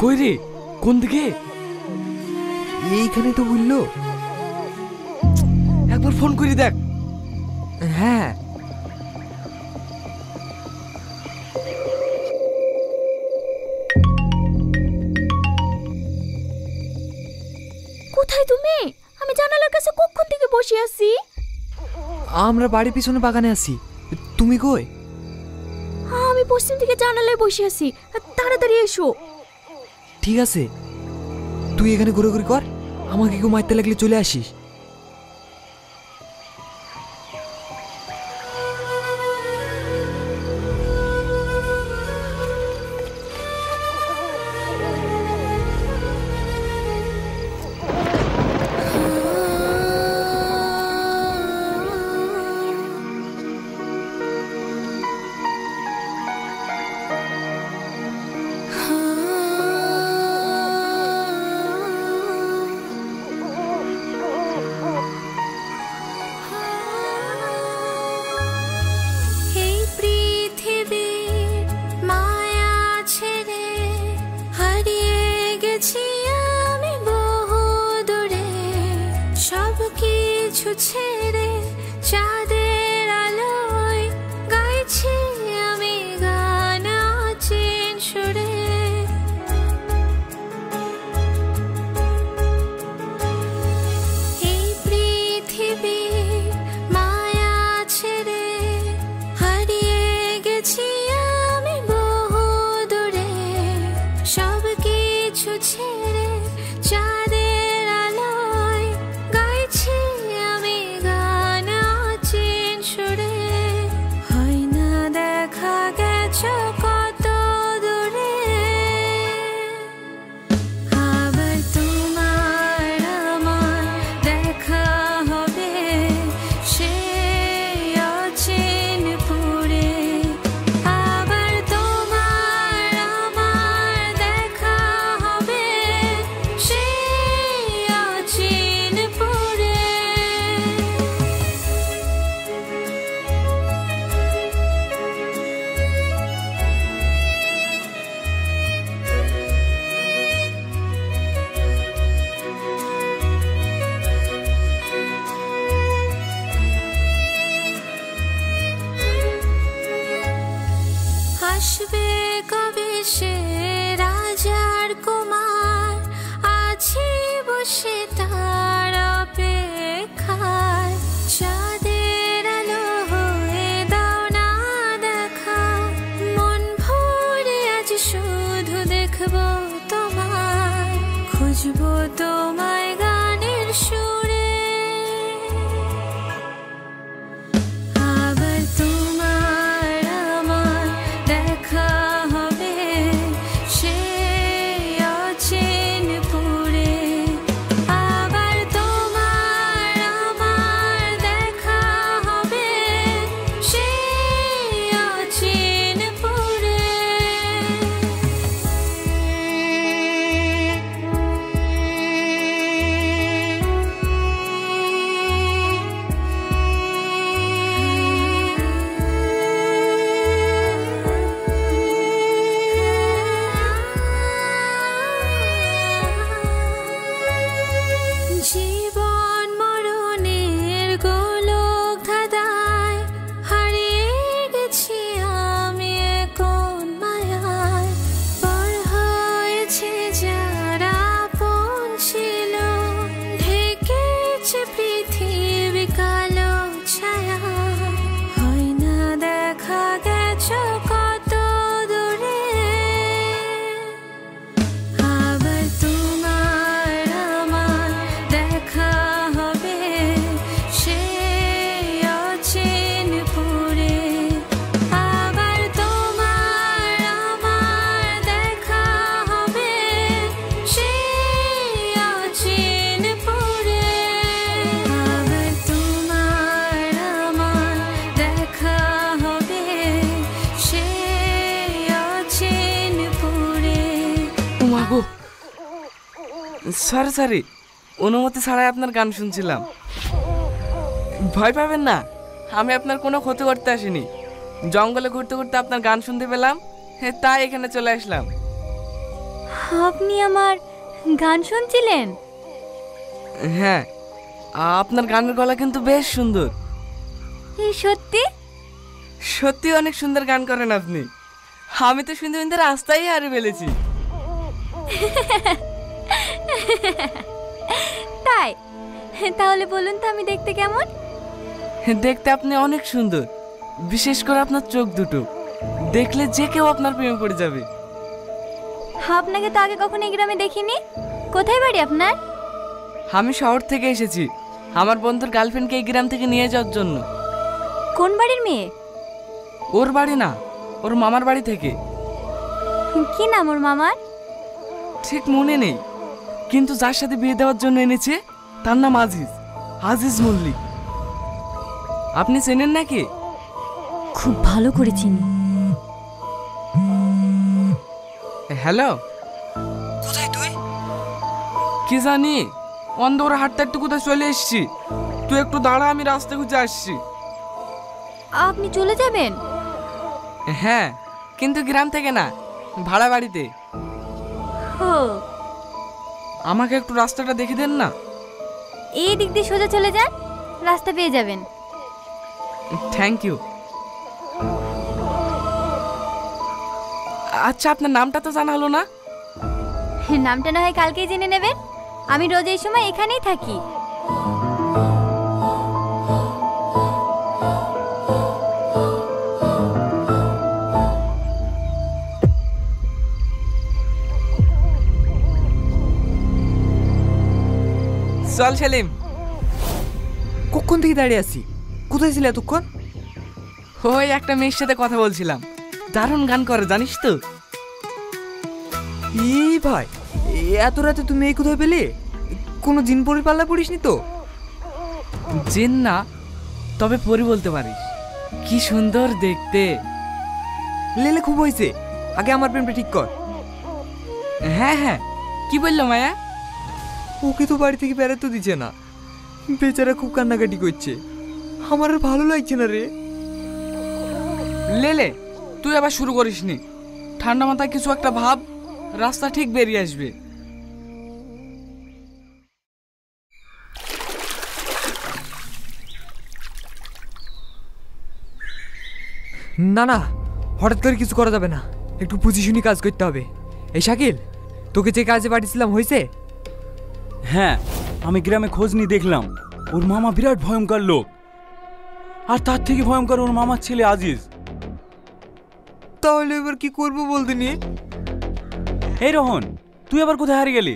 কই রে, কোন দিকে? এইখানে তো বললো। একবার ফোন করে দেখ। হ্যাঁ, কোথায় তুমি? আমি জানালার কাছে কখন থেকে বসে আছি। আমরা বাড়ির পিছনে বাগানে আছি। তুমি কই? আমি পশ্চিম দিকে জানালায় বসে আছি, তাড়াতাড়ি এসো। ঠিক আছে, তুই এখানে ঘোরাঘুরি কর, আমাকে কেউ মারতে লাগলে চলে আসিস। ছেড়ে চাঁদের আলোয় গাইছি আমি গান আছেন সুরে। এই পৃথিবী মায়া ছেড়ে হারিয়ে গেছি আমি বহু দূরে, সব কিছু ছেড়ে চাঁদের আলোয় গাইছি আমি গান আছেন সুরে। হয় না দেখা গেছো কত দূরে, আবার তোমার আমার দেখা হবে সেই অচেন পুরে। আবার তোমার আমার দেখা হবে সেই অচেন পুরে। আসবে কবে সে রাজার কুমার, আছি বসে তার অপেক্ষায়। চাঁদের আলো হয়ে দাও না দেখা, মন ভরে আজ শুধু দেখবো তোমায়, খুঁজবো তোমায় গানের সুরে। আবার তোমার আমার দেখা হবে সেই অচেন পুরে। আবার তোমার আমার দেখা হবে সেই অচেন পুরে। জীবন মরণের গোলক ধাঁধায় হারিয়ে গেছি আমি কোন মায়ায়। পর হয়েছে যারা আপন ছিল, ঢেকেছে পৃথিবী কালো ছায়া। হয় না দেখা গেছো কত দূরে, আবার তোমার আমার দেখা হবে সেই অচেন পুরে। আবার তোমার আমার দেখা হবে সেই অচেন পুরে। আবার তোমার আমার দেখা হবে সেই অচেন পুরে। মাগো, সরি সরি, অনুমতি ছাড়াই আপনার গান শুনছিলাম। ভয় পাবেন না, আমি আপনার কোনো ক্ষতি করতে আসিনি। জঙ্গলে ঘুরতে ঘুরতে আপনার গান শুনতে পেলাম, তাই এখানে চলে আসলাম। আপনি আমার গান শুনছিলেন? হ্যাঁ, আপনার গানের গলা কিন্তু বেশ সুন্দর। এই সত্যি? সত্যি অনেক সুন্দর গান করেন আপনি। আমি তো শুনতে শুনতে রাস্তায় হারিয়ে ফেলেছি। তাই? তাহলে বলুন তো আমি দেখতে কেমন? দেখতে আপনি অনেক সুন্দর, বিশেষ করে আপনার চোখ দুটো দেখলে যে কেউ আপনার প্রেমে পড়ে যাবে। আপনাকে তো আগে কখনো এই গ্রামে দেখিনি। কোথায় বাড়ি আপনার? আমি শহর থেকে এসেছি আমার বন্ধুর গার্লফ্রেন্ডকে এই গ্রাম থেকে নিয়ে যাওয়ার জন্য। কোন বাড়ির মেয়ে? ওর বাড়ি না, ওর মামার বাড়ি থেকে। কি নাম ওর মামার? ঠিক মনে নেই, কিন্তু যার সাথে বিয়ে দেওয়ার জন্য এনেছে তার নাম আজিজ, আজিজ মল্লিক। আপনি চেনেন নাকি? খুব ভালো করে চিনি। হ্যালো, কোথায় তুই? কি জানি অন্ধর হাঁটতে হাঁটতে কোথায় চলে এসছি। তুই একটু দাঁড়া, আমি রাস্তা খুঁজে আসছি। আপনি চলে যাবেন? হ্যাঁ, কিন্তু গ্রাম থেকে না, ভাড়া বাড়িতে। ও, আমাকে একটু রাস্তাটা দেখে দেন না। এই দিক দিয়ে সোজা চলে যান, রাস্তা পেয়ে যাবেন। Thank you. আচ্ছা, আপনার নামটা তো জানা হলো না। নামটা না হয় কালকেই জেনে নেবেন। আমি রোজ এই সময় এখানেই থাকি। চল সেলিম। কখন থেকে দাঁড়িয়ে আছি? কোথায় ছিলে এতক্ষণ? ওই একটা মেয়ের সাথে কথা বলছিলাম, দারুণ গান করে জানিস তো। এই ভাই, এত রাতে তুমি এই কোথায় পেলে? কোনো জিন পরি পাল্লা পড়িসনি তো? জিন না, তবে পরি বলতে পারিস। কি সুন্দর দেখতে। লেলে খুব হয়েছে, আগে আমার প্রেমটা ঠিক কর। হ্যাঁ হ্যাঁ, কি বললো মায়া? ওকে তো বাড়ি থেকে বেড়াতে দিচ্ছে না, বেচারা খুব কান্নাকাটি করছে। আমার আর ভালো লাগছে না রে। লেলে, তুই আবার শুরু করিসনি। ঠান্ডা মাথায় কিছু একটা ভাব, রাস্তা ঠিক বেরিয়ে আসবে। না না, হঠাৎ করে কিছু করা যাবে না, একটু বুঝি শুনি কাজ করতে হবে। এই শাকিল, তোকে যে কাজে পাঠিয়েছিলাম হয়েছে? হ্যাঁ, আমি গ্রামে খোঁজ নিয়ে দেখলাম ওর মামা বিরাট ভয়ঙ্কর লোক, আর তার থেকে ভয়ঙ্কর ওর মামার ছেলে আজিজ। তাহলে এবার কি করবো বলতে নিয়ে? এই রোহন, তুই আবার কোথায় হারিয়ে গেলি?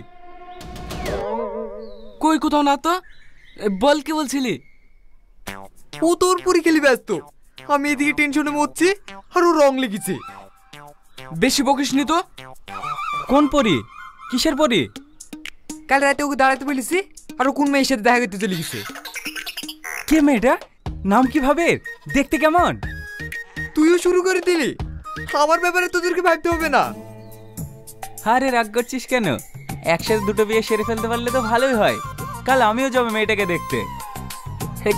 কই কোথাও না তো। বল, কি বলছিলি? ও তোর পরি খেলি ব্যস্ত, আমি এদিকে টেনশনে মরছি আর ও রং লেগেছে। বেশি বকিসনি তো। কোন পরি? কিসের পরি? কাল রাতে ওকে দাঁড়াতে বলেছি, আর ও কোন মেয়ের সাথে দেখা করতে চলে গেছে। কে মেয়েটা? নাম কি ভাবে? দেখতে কেমন? তুইও শুরু করে দিলি, আমার ব্যাপারে তোদেরকে ভাবতে হবে না। আরে রাগ করছিস কেন? একসাথে দুটো বিয়ে সেরে ফেলতে পারলে তো ভালোই হয়। কাল আমিও যাবো মেয়েটাকে দেখতে।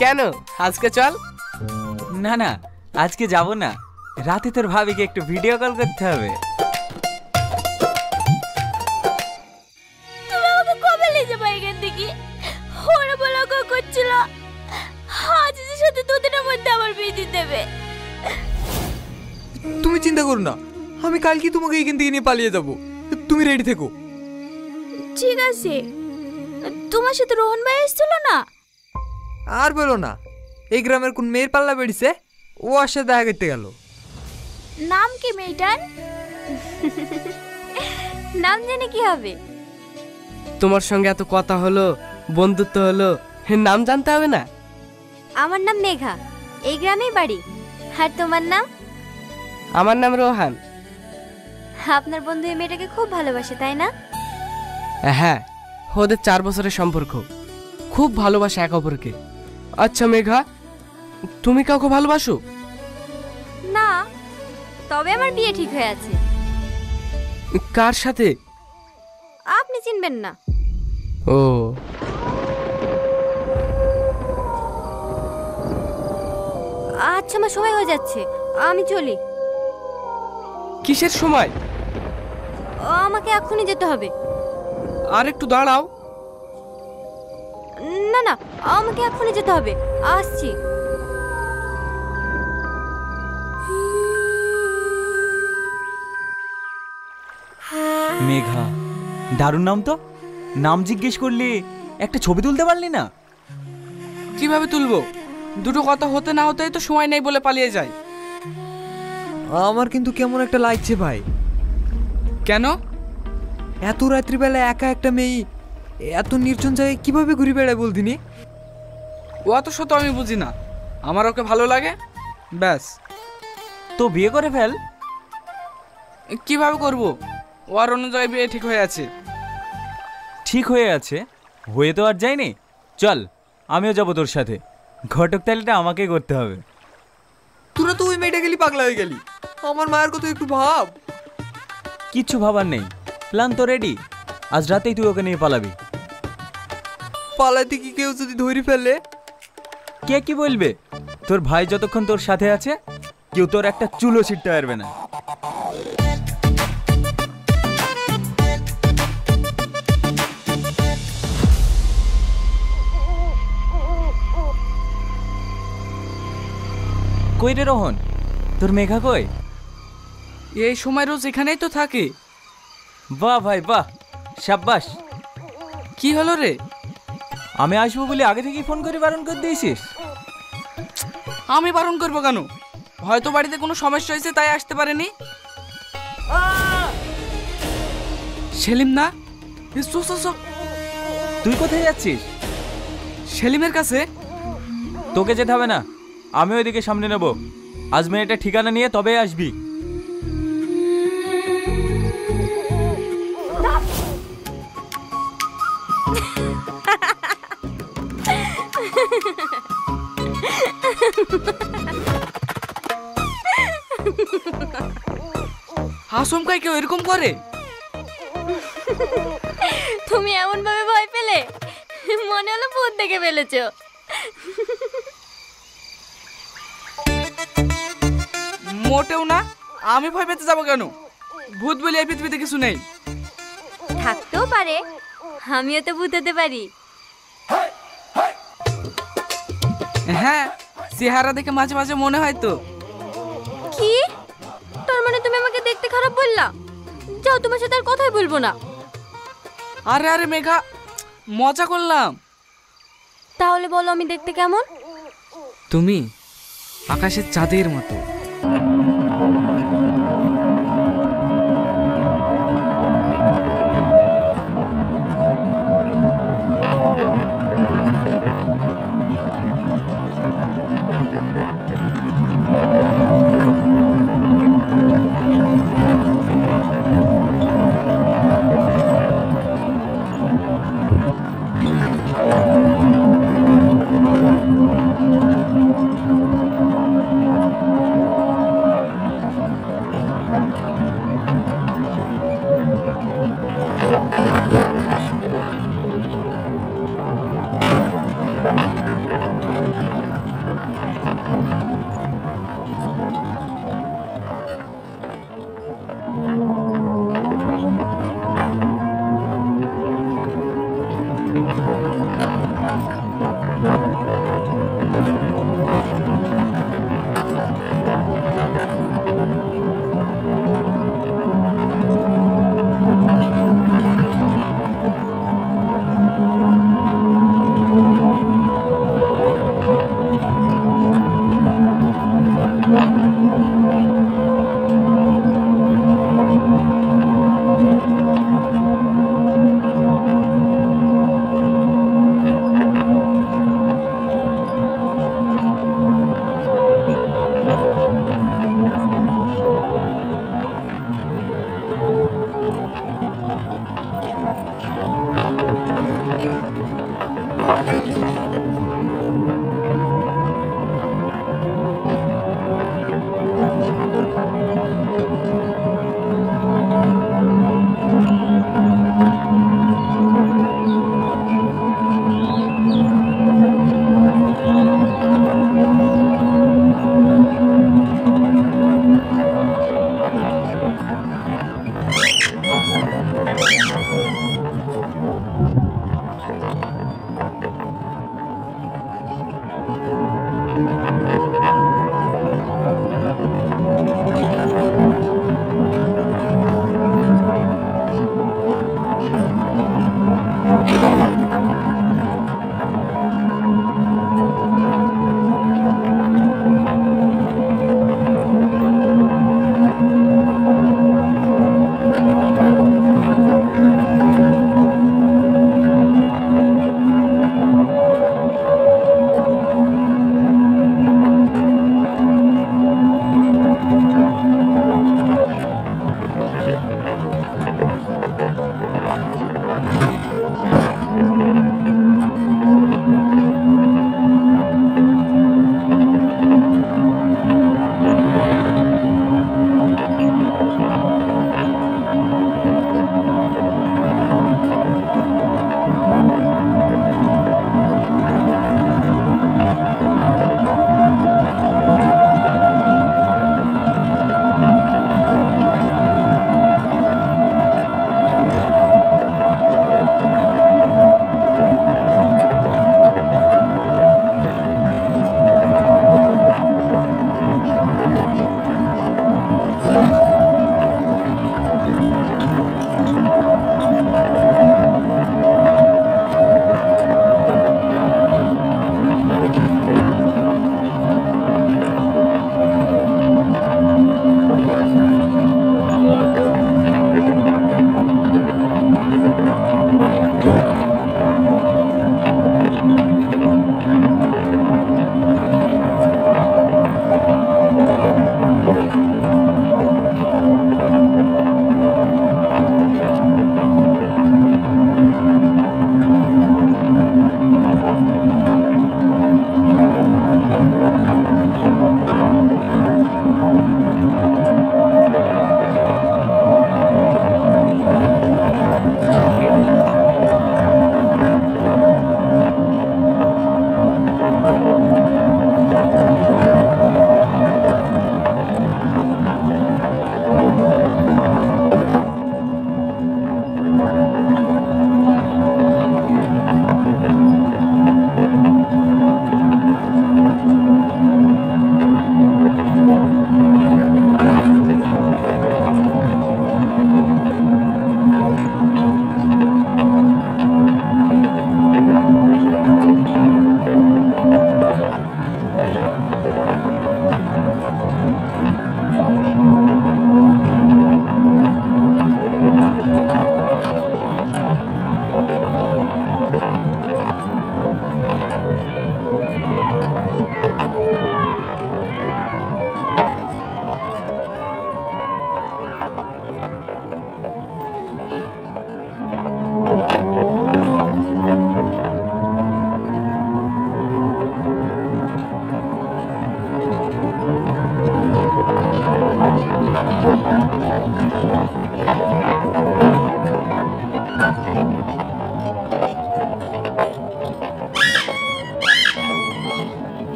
কেন, আজকে চল। না না, আজকে যাব না, রাতে তোর ভাবিকে একটু ভিডিও কল করতে হবে। তুমি আমাকে কবে নিয়ে যাবে এখান থেকে? ওরা বলা করছিল আজিজের সাথে দুদিনের মধ্যে আমার বিয়ে দিয়ে দেবে। তুমি চিন্তা করো না, আমি কালকে তোমাকে এখান থেকে নিয়ে পালিয়ে যাব। তুমি রেডি থেকো। ঠিক আছে। তোমার সাথে রোহন ভাই এসেছিল না? আর বলো না, এই গ্রামের কোন মেয়ের পাল্লা বেড়েছে, ও আর সাথে দেখা করতে গেল। নাম কি মেয়েটার? নাম জেনে কি হবে? তোমার সঙ্গে এত কথা হলো, বন্ধুত্ব হলো, নাম জানতে হবে না? আমার নাম মেঘা, এই গ্রামেই বাড়ি। আর তোমার নাম? আমার নাম রোহান। আপনার বন্ধু এই মেয়েটাকে খুব ভালোবাসে, তাই না? হ্যাঁ, ওদের 4 বছরের সম্পর্ক, খুব ভালোবাসে এক অপরকে। আচ্ছা মেঘা, তুমি কাউকে ভালোবাসো? না, তবে আমার বিয়ে ঠিক হয়ে আছে। কার সাথে? আপনি চিনবেন না। ও, আচ্ছা, আমার সময় হয়ে যাচ্ছে, আমি চলি। কিসের সময়? আমাকে এখনই যেতে হবে। আর একটু দাঁড়াও। না না, আমাকে এখনই যেতে হবে, আসছি। মেঘা, দারুণ নাম তো। নাম জিজ্ঞেস করলি, একটা ছবি তুলতে পারলি না? কিভাবে তুলবো? দুটো কথা হতে না হতেই তো সময় নেই বলে পালিয়ে যায়। আমার কিন্তু কেমন একটা লাগছে ভাই। কেন? এত রাত্রিবেলা একা একটা মেয়ে এত নির্জন জায়গায় কিভাবে ঘুরে বেড়ায় বলদিনি? ও অত শত আমি বুঝি না, আমার ওকে ভালো লাগে ব্যাস। তো বিয়ে করে ফেল। কিভাবে করব? ও আর অন্য জায়গায় বিয়ে ঠিক হয়ে আছে। ঠিক হয়ে আছে? হয়ে তো আর যায়নি। চল, আমিও যাবো তোর সাথে। ঘটক তালিটা আমাকে করতে হবে। তোরা তো ওই মেয়েটা গেলি পাগলা হয়ে গেলি। আমার মায়ের কথা একটু ভাব। কিচ্ছু ভাবার নেই, প্ল্যান তো রেডি। আজ রাতেই তুই ওকে নিয়ে পালাবি। পালাইতে কি কেউ যদি ধরে ফেলে? কে কি বলবে? তোর ভাই যতক্ষণ তোর সাথে আছে, কেউ তোর একটা চুলো ছিটতে পারবে না। কই রে রোহন, তোর মেঘা কই? এই সময় রোজ এখানেই তো থাকে। বাহ ভাই বাহ, সাব্বাস। কি হলো রে? আমি আসবো বলে আগে থেকেই ফোন করে বারণ করে দিয়েছিস? আমি বারণ করবো কেন? হয়তো বাড়িতে কোনো সমস্যা হয়েছে তাই আসতে পারেনি। সেলিম না? তুই কোথায় যাচ্ছিস? সেলিমের কাছে। তোকে যেতে হবে না, আমি ওইদিকে সামনে নেব। আজ মেয়েটা ঠিকানা নিয়ে তবে আসবি। আসমকাই কেউ এরকম করে? তুমি এমন ভাবে ভয় পেলে, মনে হলো ভূত দেখে ফেলেছো। মোটেও না, আমি ভয় পেতে যাবো কেন? ভূত বলে এই পৃথিবীতে কিছু নেই। থাকতেও পারে, আমিও তো ভূত হতে পারি। হ্যাঁ, চেহারা দেখে মাঝে মাঝে মনে হয় তো। কি? তার মানে তুমি আমাকে দেখতে খারাপ বললা? যাও, তোমার সাথে আর কথাই বলবো না। আরে আরে মেঘা, মজা করলাম। তাহলে বলো আমি দেখতে কেমন? তুমি আকাশের চাঁদের মতো।